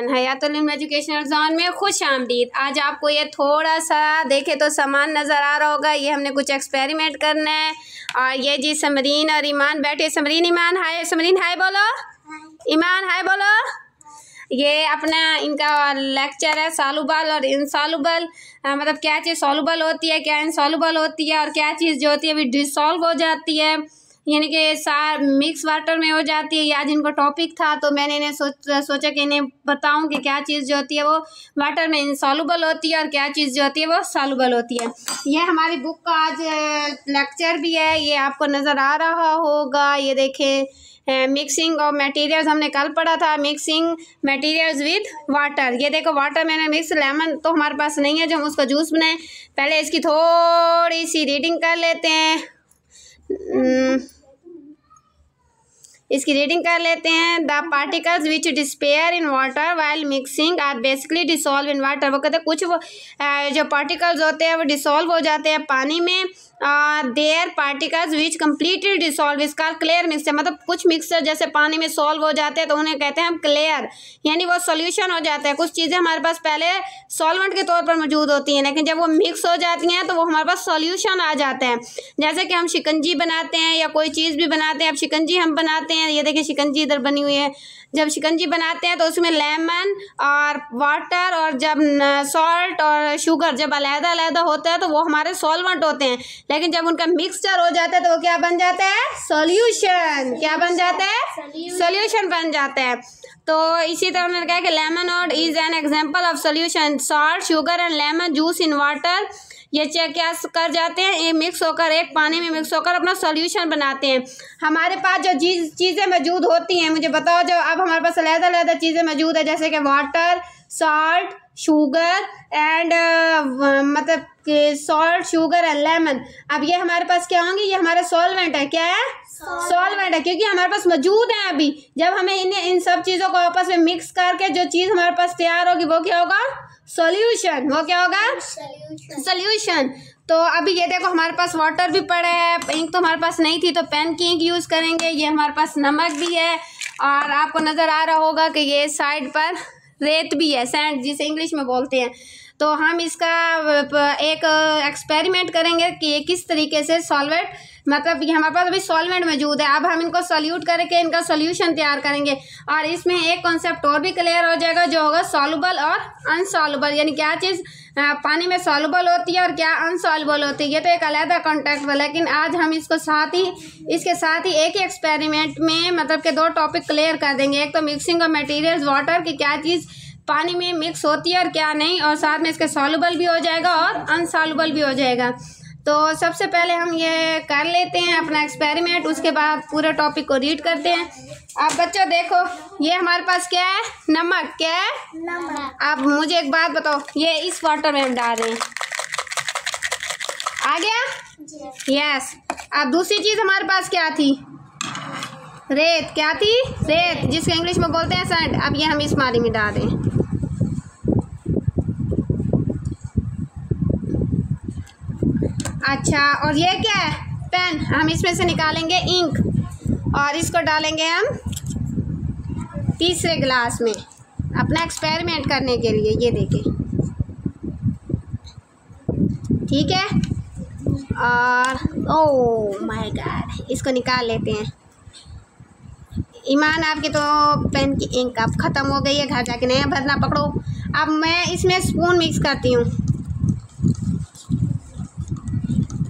Everyone, हयातुल इल्म educational zone में खुश आमदीद। आज आपको ये थोड़ा सा देखे तो सामान नज़र आ रहा होगा। ये हमने कुछ एक्सपेरिमेंट करना है और ये जी समरीन और ईमान बैठे। समरीन ईमान हाय, समरीन हाय बोलो, ईमान हाय बोलो। ये अपना इनका लेक्चर है सॉल्युबल और इनसॉल्युबल, मतलब क्या चीज़ सॉल्युबल होती है, क्या इनसॉल्युबल होती है और क्या चीज़ जो होती है अभी डिसॉल्व हो जाती है, यानी कि मिक्स वाटर में हो जाती है। ये आज इनको टॉपिक था तो मैंने इन्हें सोचा कि इन्हें बताऊं कि क्या चीज़ जो होती है वो वाटर में इनसॉल्युबल होती है और क्या चीज़ जो होती है वो सॉल्युबल होती है। ये हमारी बुक का आज लेक्चर भी है, ये आपको नज़र आ रहा होगा। ये देखें, मिक्सिंग ऑफ मटेरियल्स हमने कल पढ़ा था, मिक्सिंग मटेरियल्स विद वाटर। ये देखो वाटर मैंने मिक्स, लेमन तो हमारे पास नहीं है जो हम उसका जूस बनाएं। पहले इसकी थोड़ी सी रीडिंग कर लेते हैं, इसकी रीडिंग कर लेते हैं। The particles which disappear in water while mixing are basically dissolve in water. वो कहते हैं कुछ वो जो पार्टिकल्स होते हैं वो डिसॉल्व हो जाते हैं पानी में। There particles which completely dissolve इसका क्लियर मिक्सचर, मतलब कुछ मिक्सचर जैसे पानी में सॉल्व हो जाते हैं तो उन्हें कहते हैं हम क्लियर, यानी वो सोल्यूशन हो जाता है। कुछ चीज़ें हमारे पास पहले सॉल्वेंट के तौर पर मौजूद होती हैं लेकिन जब वो मिक्स हो जाती हैं तो वो हमारे पास सॉल्यूशन आ जाता है। जैसे कि हम शिकंजी बनाते हैं या कोई चीज़ भी बनाते हैं। अब शिकंजी हम बनाते हैं, ये देखिए शिकंजी इधर बनी हुई है। जब शिकंजी बनाते हैं तो उसमें लेमन और वाटर और जब सॉल्ट और शुगर जब अलग अलग होता है तो वो हमारे सॉल्वेंट होते हैं, लेकिन जब उनका मिक्सचर हो जाता है तो वो क्या बन जाता है, सॉल्यूशन। क्या बन जाता है, सॉल्यूशन बन जाता है। तो इसी तरह मैंने कहा कि लेमन और is an example of solution. Salt, sugar and lemon juice in water, ये क्या कर जाते हैं, ये मिक्स होकर एक पानी में मिक्स होकर अपना सॉल्यूशन बनाते हैं। हमारे पास जो चीज़ें मौजूद होती हैं, मुझे बताओ, जो अब हमारे पास अलग-अलग चीज़ें मौजूद है जैसे कि वाटर, सॉल्ट, शुगर एंड मतलब कि सॉल्ट, शुगर एंड लेमन। अब ये हमारे पास क्या होंगे, ये हमारे सॉल्वेंट है। क्या है, सॉल्वेंट है, क्योंकि हमारे पास मौजूद है। अभी जब हमें इन सब चीज़ों को आपस में मिक्स करके जो चीज़ हमारे पास तैयार होगी वो क्या होगा, सॉल्यूशन। वो क्या होगा, सॉल्यूशन। तो अभी ये देखो हमारे पास वाटर भी पड़ा है, इंक तो हमारे पास नहीं थी तो पेन की इंक यूज़ करेंगे। ये हमारे पास नमक भी है और आपको नज़र आ रहा होगा कि ये साइड पर रेत भी है, सैंड जिसे इंग्लिश में बोलते हैं। तो हम इसका एक एक्सपेरिमेंट करेंगे कि ये किस तरीके से सॉल्वेंट, मतलब ये हमारे पास अभी सॉल्वेंट मौजूद है, अब हम इनको सॉल्यूट करके इनका सॉल्यूशन तैयार करेंगे। और इसमें एक कॉन्सेप्ट और भी क्लियर हो जाएगा जो होगा सॉल्युबल और अनसॉल्युबल, यानी क्या चीज़ पानी में सॉल्युबल होती है और क्या अनसॉल्युबल होती है। ये तो एक अलग कॉन्टेक्ट है, लेकिन आज हम इसके साथ ही एक ही एक्सपेरिमेंट में मतलब के दो टॉपिक क्लियर कर देंगे। एक तो मिक्सिंग ऑफ मटेरियल्स वाटर की क्या चीज़ पानी में मिक्स होती है और क्या नहीं, और साथ में इसके सॉल्युबल भी हो जाएगा और अनसॉल्युबल भी हो जाएगा। तो सबसे पहले हम ये कर लेते हैं अपना एक्सपेरिमेंट, उसके बाद पूरे टॉपिक को रीड करते हैं। अब बच्चों देखो, ये हमारे पास क्या है, नमक। क्या है, नमक। अब मुझे एक बात बताओ, ये इस वाटर में हम डाल रहे हैं, आ गया, यस। अब दूसरी चीज़ हमारे पास क्या थी, रेत। क्या थी, रेत, जिसको इंग्लिश में बोलते हैं सैंड। अब ये हम इस पानी में डाल रहे हैं। अच्छा, और ये क्या है, पेन। हम इसमें से निकालेंगे इंक और इसको डालेंगे हम तीसरे गिलास में अपना एक्सपेरिमेंट करने के लिए। ये देखें, ठीक है। और ओह माय गॉड, इसको निकाल लेते हैं। ईमान आपकी तो पेन की इंक अब ख़त्म हो गई है, घर जाके नया भरना पकड़ो। अब मैं इसमें स्पून मिक्स करती हूँ,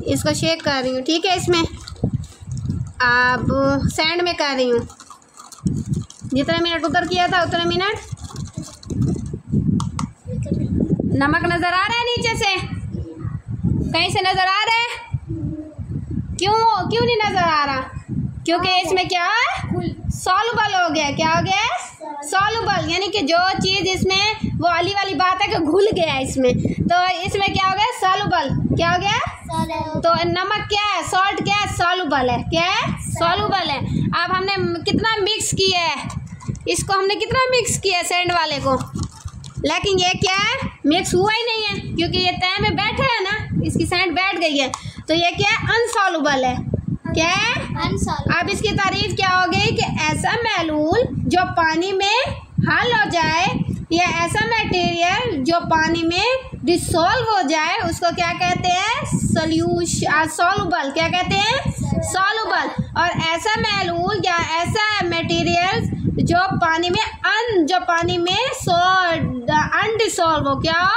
इसको शेक कर रही हूँ, ठीक है। इसमें अब सैंड में कर रही हूँ, जितना मिनट उधर किया था उतना मिनट। नमक नज़र आ रहा है नीचे से, कहीं से नज़र आ रहा है, क्यों नहीं नज़र आ रहा, क्योंकि इसमें क्या है, सॉल्युबल हो गया। क्या हो गया, सॉल्युबल, यानी कि जो चीज़ इसमें वो वाली बात है कि घुल गया इसमें, तो इसमें क्या हो गया, सॉल्युबल। क्या हो गया, तो नमक क्या है, सॉल्ट क्या है, सॉल्युबल है। क्या है, सॉल्युबल है। अब हमने कितना मिक्स किया है, इसको हमने कितना मिक्स किया है सैंड वाले को, लेकिन ये क्या है, मिक्स हुआ ही नहीं है क्योंकि ये तय में बैठे है ना, इसकी सैंड बैठ गई है, तो ये क्या है, अनसॉल्युबल है। क्या है, अनसॉल्युबल। अब इसकी तारीफ क्या हो गई कि ऐसा महलूल जो पानी में हल हो जाए, कि ऐसा मटेरियल जो पानी में डिसॉल्व हो जाए उसको क्या कहते हैं? सॉल्युबल। क्या कहते हैं? सॉल्युबल। और ऐसा मैलूल या ऐसा मटेरियल जो पानी में अनडिसॉल्व हो, क्या हो?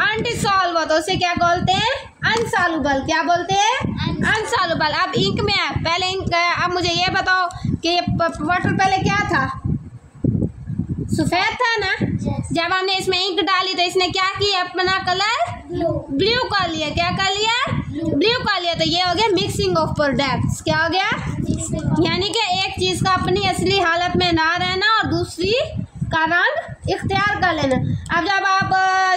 अनडिसॉल्व हो, तो उसे क्या बोलते हैं? अनसॉल्युबल। क्या बोलते हैं? अनसॉल्युबल। अब इंक में है, पहले इंक, अब मुझे ये बताओ कि वाटर पहले क्या था? सफ़ेद था ना। जब हमने इसमें इंक डाली तो इसने क्या किया? अपना कलर ब्लू कर लिया। क्या कर लिया? ब्लू कर लिया। तो ये हो गया मिक्सिंग ऑफ प्रोडक्ट्स। क्या हो गया? यानी कि एक चीज़ का अपनी असली हालत में ना रहना और दूसरी का रंग इख्तियार कर लेना। अब जब आप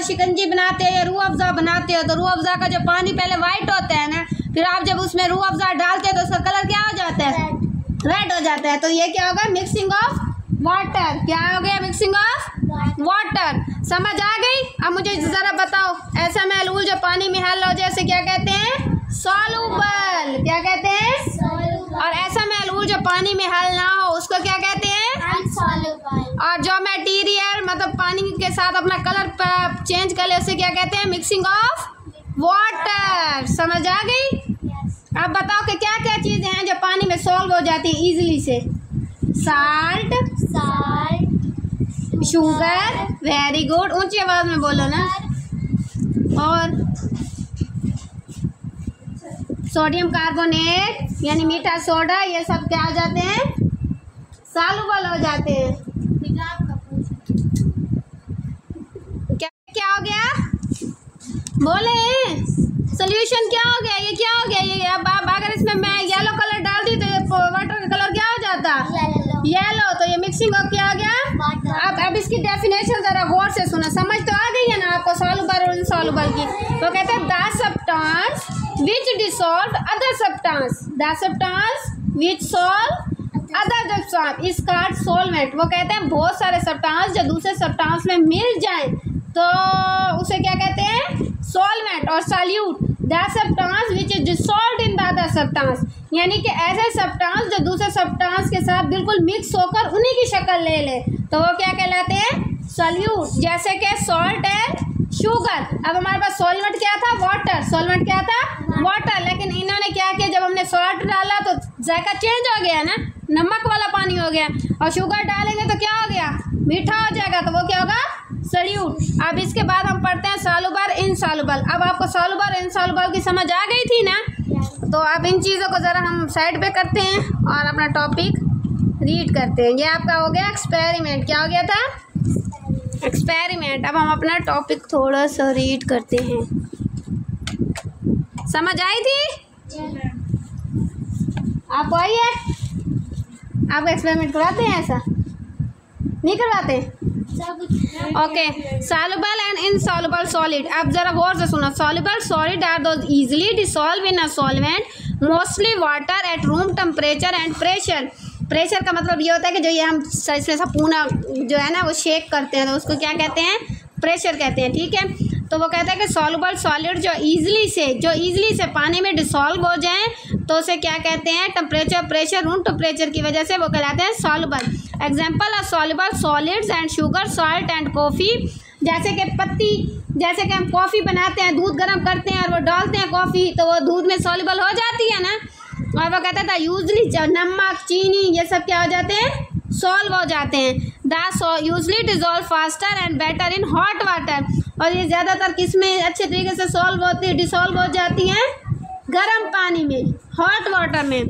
शिकंजी बनाते हो या रूह अफ़ज़ा बनाते हो तो रूह अफ़ज़ा का जो पानी पहले वाइट होता है ना, फिर आप जब उसमें रूह अफ़ज़ा डालते हो तो उसका कलर क्या हो जाता है? रेड हो जाता है। तो ये क्या होगा? Mixing of water. क्या हो गया? Mixing of water. समझ आ गई? अब मुझे ज़रा बताओ, ऐसा मैलूल जो पानी में हल हो जाए उसे क्या कहते हैं? सॉल्युबल। क्या कहते हैं? और ऐसा मैलूल जो पानी में हल ना हो उसको क्या कहते हैं? अनसॉल्युबल। और जो मटेरियल मतलब पानी के साथ अपना कलर चेंज कर ले उसे क्या कहते हैं? Mixing of water. समझ आ गई? अब बताओ कि क्या क्या चीज़ें हैं जो पानी में सॉल्व हो जाती है इजीली से? साल्ट, शुगर, वेरी गुड, ऊंची आवाज में बोलो ना। और सोडियम कार्बोनेट यानी मीठा सोडा, ये सब क्या हो जाते हैं? सॉल्युबल हो जाते हैं। क्या क्या हो गया? बोले सोल्यूशन क्या हो गया? ये क्या हो गया? ये अब अगर इसमें मैं येलो कलर डाल दी तो वाटर का कलर क्या हो जाता? येलो। तो ये मिक्सिंग ऑफ क्या हो गया? अब इसकी डेफिनेशन जरा गौर से सुना। समझ तो आ गई है ना आपको सॉल्युबल और इनसॉल्युबल की? तो कहते हैं the substance which dissolve other substance, the substance which solve other substance is called solvent. वो कहते हैं बहुत सारे सब्सटेंस जो दूसरे सब्सटेंस में मिल जाएं तो उसे क्या कहते हैं? सॉल्वेंट। और solute the substance which is dissolved in the other substance, यानी कि ऐसे सब्सटेंस जो दूसरे सब्सटेंस के साथ बिल्कुल मिक्स होकर उन्हीं की शक्ल ले ले तो वो क्या कहलाते हैं? सॉल्यूट। जैसे कि सॉल्ट एंड शुगर। अब हमारे पास सॉल्वेंट क्या था? वाटर। सॉल्वेंट क्या था? वाटर। लेकिन इन्होंने क्या किया, जब हमने सॉल्ट डाला तो जायका चेंज हो गया ना, नमक वाला पानी हो गया। और शुगर डालेंगे तो क्या हो गया? मीठा हो जाएगा। तो वो क्या होगा? सॉल्यूट। अब इसके बाद हम पढ़ते हैं सॉल्युबल इनसॉल्युबल। अब आपको सॉल्युबल इनसॉल्युबल की समझ आ गई थी ना? तो अब इन चीज़ों को ज़रा हम साइड पे करते हैं और अपना टॉपिक रीड करते हैं। ये आपका हो गया एक्सपेरिमेंट। क्या हो गया था? एक्सपेरिमेंट। अब हम अपना टॉपिक थोड़ा सा रीड करते हैं। समझ आई थी? आपको आई है? आपको एक्सपेरिमेंट कराते हैं? ऐसा नहीं करवाते? Okay. Soluble and insoluble solid. अब जरा गौर से सुनो। Soluble solid are those easily dissolve in a solvent mostly water at room temperature and pressure. Pressure का मतलब ये होता है कि जो ये हम इसमें पूना जो है ना वो शेक करते हैं तो उसको क्या कहते हैं? प्रेशर कहते हैं। ठीक है। तो वो कहता है कि सॉल्युबल सॉलिड जो ईजिली से पानी में डिसॉल्व हो जाएं तो उसे क्या कहते हैं? टेम्परेचर, प्रेशर, रूम टेम्परेचर की वजह से वो कहलाते हैं soluble. Example of soluble solids and sugar, salt and coffee. जैसे कि पत्ती, जैसे कि हम कॉफ़ी बनाते हैं, दूध गर्म करते हैं और वो डालते हैं कॉफ़ी तो वो दूध में सॉल्युबल हो जाती है ना। और वो कहता था यूजली नमक, चीनी ये सब क्या हो जाते हैं? सॉल्व हो जाते हैं। Usually dissolve faster and better in hot water. और ये ज़्यादातर किस में अच्छे तरीके से सॉल्व होती है, डिसॉल्व हो जाती हैं? गर्म पानी में, हॉट वाटर में।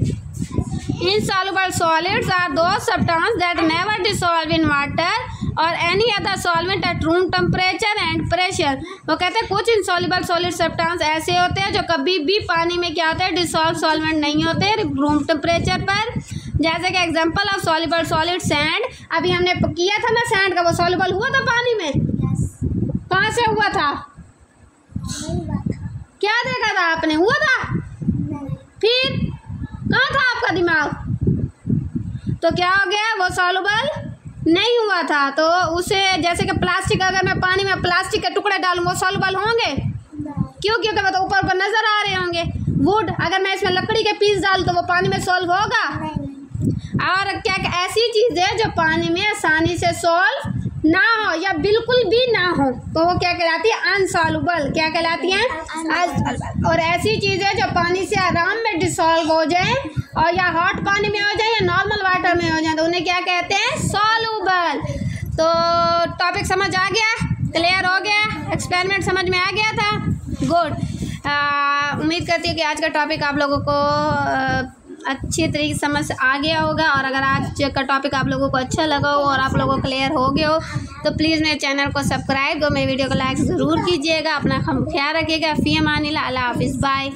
Insoluble solids are those substances that never dissolve in water or any other solvent at room temperature and pressure। वो कहते हैं कुछ insoluble solid substances ऐसे होते हैं जो कभी भी पानी में क्या होते हैं? डिसॉल्व सॉल्वेंट नहीं होते रूम टेम्परेचर पर। जैसे कि example of soluble solid sand. अभी हमने किया था ना सैंड का, वो सॉल्युबल हुआ था पानी में? कहाँ से हुआ था? क्या देखा था आपने? हुआ था? फिर कहाँ था आपका दिमाग? तो क्या हो गया? वो सॉल्युबल नहीं हुआ था। तो उसे जैसे कि प्लास्टिक, अगर मैं पानी में प्लास्टिक के टुकड़े डालूँ वो सॉल्युबल होंगे? क्यों? क्योंकि वो तो ऊपर ऊपर नजर आ रहे होंगे। वुड, अगर मैं इसमें लकड़ी के पीस डालूँ तो वो पानी में सॉल्व होगा? और क्या ऐसी चीज़ है जो पानी में आसानी से सॉल्व ना हो या बिल्कुल भी ना हो तो वो क्या कहलाती है? अनसॉल्युबल। क्या कहलाती हैं? और ऐसी चीज़ें जो पानी से आराम में डिसॉल्व हो जाए और या हॉट पानी में हो जाए या नॉर्मल वाटर में हो जाए तो उन्हें क्या कहते हैं? सॉल्युबल। तो टॉपिक समझ आ गया? क्लियर हो गया? एक्सपेरिमेंट समझ में आ गया था? गुड। उम्मीद करती हूँ कि आज का टॉपिक आप लोगों को अच्छी तरीके से समझ आ गया होगा। और अगर आज का टॉपिक आप लोगों को अच्छा लगा हो और आप लोगों को क्लियर हो गया हो तो प्लीज़ मेरे चैनल को सब्सक्राइब करो, मेरी वीडियो को लाइक ज़रूर कीजिएगा। अपना ख्याल रखिएगा। फ़ी अमानिल्लाह, अल्लाह हाफ़िज़, बाय।